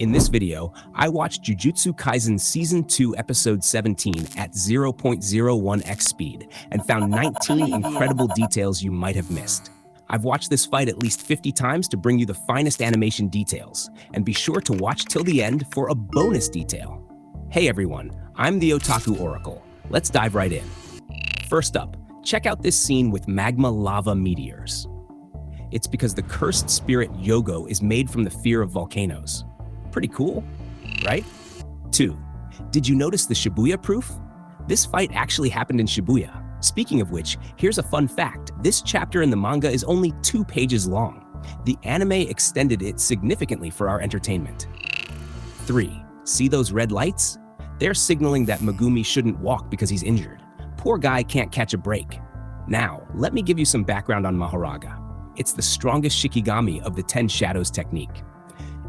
In this video, I watched Jujutsu Kaisen Season 2, Episode 17 at 0.01x speed and found 19 incredible details you might have missed. I've watched this fight at least 50 times to bring you the finest animation details, and be sure to watch till the end for a bonus detail. Hey everyone, I'm the Otaku Oracle. Let's dive right in. First up, check out this scene with magma lava meteors. It's because the cursed spirit Yogo is made from the fear of volcanoes. Pretty cool, right? 2. Did you notice the Shibuya proof? This fight actually happened in Shibuya. Speaking of which, here's a fun fact. This chapter in the manga is only 2 pages long. The anime extended it significantly for our entertainment. 3. See those red lights? They're signaling that Megumi shouldn't walk because he's injured. Poor guy can't catch a break. Now, let me give you some background on Mahoraga. It's the strongest Shikigami of the 10 Shadows technique.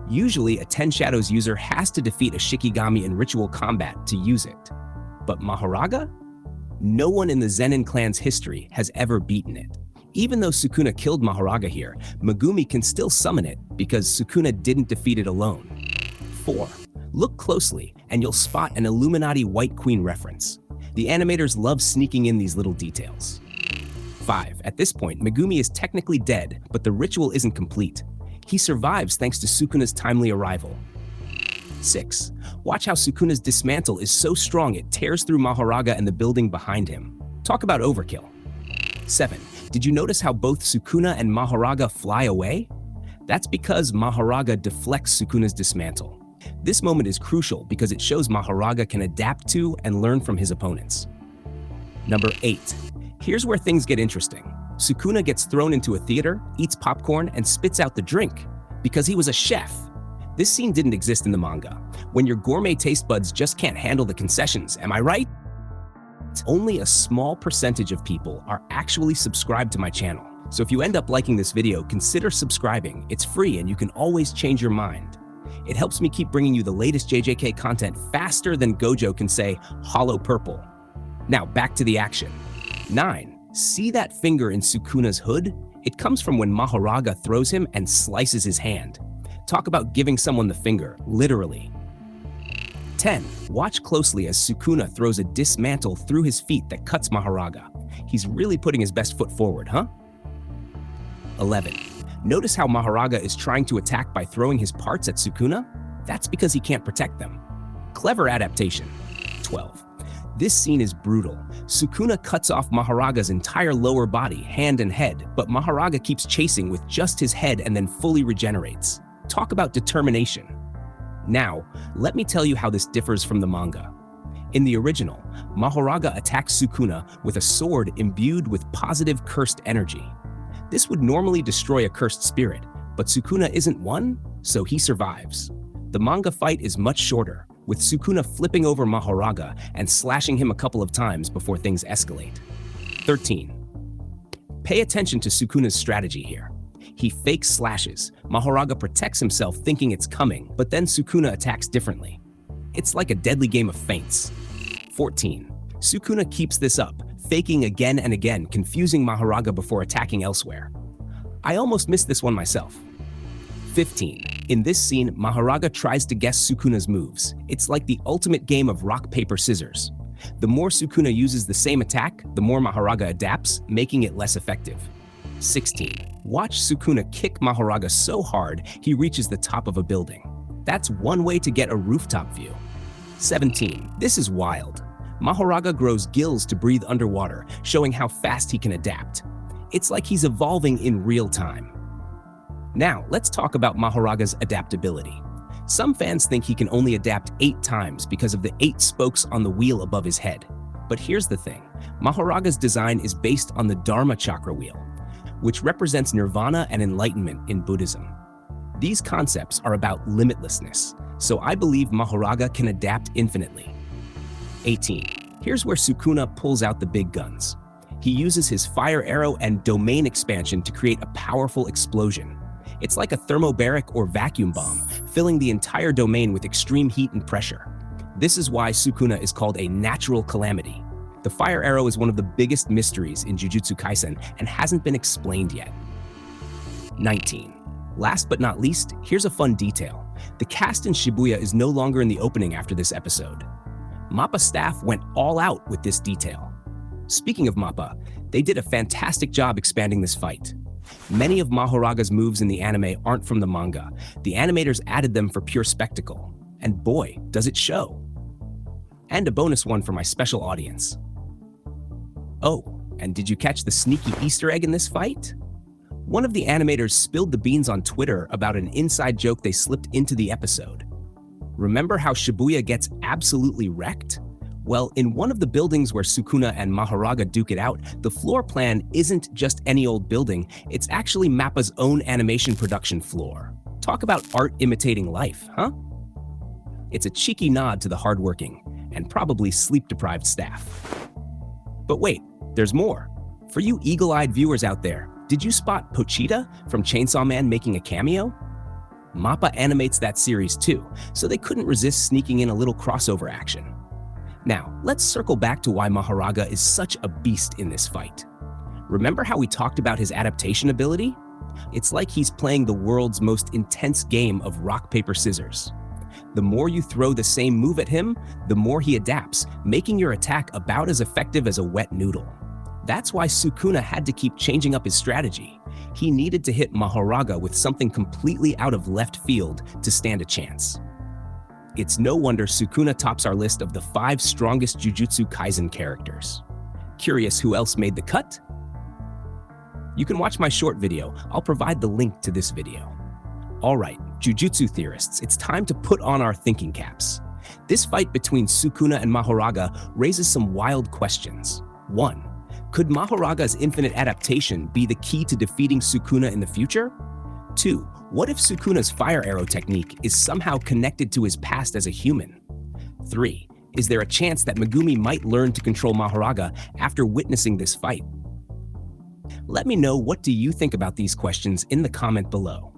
Usually, a 10 Shadows user has to defeat a Shikigami in ritual combat to use it. But Mahoraga? No one in the Zenin clan's history has ever beaten it. Even though Sukuna killed Mahoraga here, Megumi can still summon it because Sukuna didn't defeat it alone. 4. Look closely and you'll spot an Illuminati White Queen reference. The animators love sneaking in these little details. 5. At this point, Megumi is technically dead, but the ritual isn't complete. He survives thanks to Sukuna's timely arrival. 6. Watch how Sukuna's dismantle is so strong it tears through Mahoraga and the building behind him. Talk about overkill. 7. Did you notice how both Sukuna and Mahoraga fly away? That's because Mahoraga deflects Sukuna's dismantle. This moment is crucial because it shows Mahoraga can adapt to and learn from his opponents. Number 8. Here's where things get interesting. Sukuna gets thrown into a theater, eats popcorn, and spits out the drink because he was a chef. This scene didn't exist in the manga. When your gourmet taste buds just can't handle the concessions, am I right? Only a small percentage of people are actually subscribed to my channel. So if you end up liking this video, consider subscribing. It's free and you can always change your mind. It helps me keep bringing you the latest JJK content faster than Gojo can say, hollow purple. Now back to the action. 9. See that finger in Sukuna's hood? It comes from when Mahoraga throws him and slices his hand. Talk about giving someone the finger, literally. 10. Watch closely as Sukuna throws a dismantle through his feet that cuts Mahoraga. He's really putting his best foot forward, huh? 11. Notice how Mahoraga is trying to attack by throwing his parts at Sukuna? That's because he can't protect them. Clever adaptation. 12. This scene is brutal. Sukuna cuts off Mahoraga's entire lower body, hand and head, but Mahoraga keeps chasing with just his head and then fully regenerates. Talk about determination. Now, let me tell you how this differs from the manga. In the original, Mahoraga attacks Sukuna with a sword imbued with positive cursed energy. This would normally destroy a cursed spirit, but Sukuna isn't one, so he survives. The manga fight is much shorter, with Sukuna flipping over Mahoraga and slashing him a couple of times before things escalate. 13. Pay attention to Sukuna's strategy here. He fakes slashes. Mahoraga protects himself thinking it's coming, but then Sukuna attacks differently. It's like a deadly game of feints. 14. Sukuna keeps this up, faking again and again, confusing Mahoraga before attacking elsewhere. I almost missed this one myself. 15. In this scene, Mahoraga tries to guess Sukuna's moves. It's like the ultimate game of rock, paper, scissors. The more Sukuna uses the same attack, the more Mahoraga adapts, making it less effective. 16. Watch Sukuna kick Mahoraga so hard, he reaches the top of a building. That's one way to get a rooftop view. 17. This is wild. Mahoraga grows gills to breathe underwater, showing how fast he can adapt. It's like he's evolving in real time. Now, let's talk about Mahoraga's adaptability. Some fans think he can only adapt 8 times because of the 8 spokes on the wheel above his head. But here's the thing. Mahoraga's design is based on the Dharma chakra wheel, which represents nirvana and enlightenment in Buddhism. These concepts are about limitlessness, so I believe Mahoraga can adapt infinitely. 18. Here's where Sukuna pulls out the big guns. He uses his fire arrow and domain expansion to create a powerful explosion. It's like a thermobaric or vacuum bomb, filling the entire domain with extreme heat and pressure. This is why Sukuna is called a natural calamity. The fire arrow is one of the biggest mysteries in Jujutsu Kaisen and hasn't been explained yet. 19. Last but not least, here's a fun detail. The cast in Shibuya is no longer in the opening after this episode. MAPPA staff went all out with this detail. Speaking of MAPPA, they did a fantastic job expanding this fight. Many of Mahoraga's moves in the anime aren't from the manga. The animators added them for pure spectacle. And boy, does it show. And a bonus one for my special audience. Oh, and did you catch the sneaky Easter egg in this fight? One of the animators spilled the beans on Twitter about an inside joke they slipped into the episode. Remember how Shibuya gets absolutely wrecked? Well, in one of the buildings where Sukuna and Mahoraga duke it out, the floor plan isn't just any old building, it's actually MAPPA's own animation production floor. Talk about art imitating life, huh? It's a cheeky nod to the hardworking and probably sleep-deprived staff. But wait, there's more. For you eagle-eyed viewers out there, did you spot Pochita from Chainsaw Man making a cameo? MAPPA animates that series too, so they couldn't resist sneaking in a little crossover action. Now, let's circle back to why Mahoraga is such a beast in this fight. Remember how we talked about his adaptation ability? It's like he's playing the world's most intense game of rock, paper, scissors. The more you throw the same move at him, the more he adapts, making your attack about as effective as a wet noodle. That's why Sukuna had to keep changing up his strategy. He needed to hit Mahoraga with something completely out of left field to stand a chance. It's no wonder Sukuna tops our list of the 5 strongest Jujutsu Kaisen characters. Curious who else made the cut? You can watch my short video. I'll provide the link to this video. All right, Jujutsu theorists, it's time to put on our thinking caps. This fight between Sukuna and Mahoraga raises some wild questions. 1. Could Mahoraga's infinite adaptation be the key to defeating Sukuna in the future? 2. What if Sukuna's fire arrow technique is somehow connected to his past as a human? 3. Is there a chance that Megumi might learn to control Mahoraga after witnessing this fight? Let me know, what do you think about these questions in the comment below.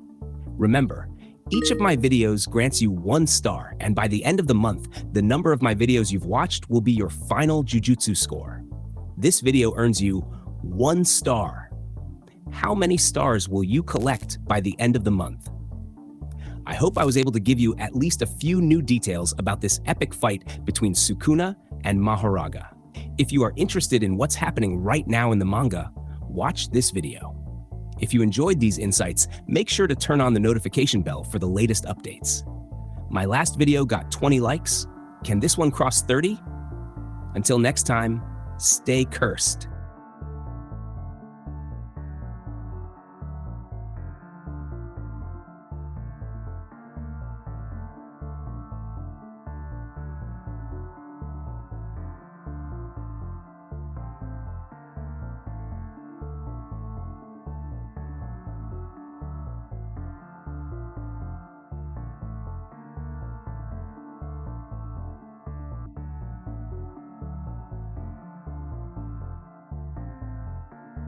Remember, each of my videos grants you 1 star, and by the end of the month, the number of my videos you've watched will be your final Jujutsu score. This video earns you 1 star. How many stars will you collect by the end of the month? I hope I was able to give you at least a few new details about this epic fight between Sukuna and Mahoraga. If you are interested in what's happening right now in the manga, watch this video. If you enjoyed these insights, make sure to turn on the notification bell for the latest updates. My last video got 20 likes. Can this one cross 30? Until next time, stay cursed.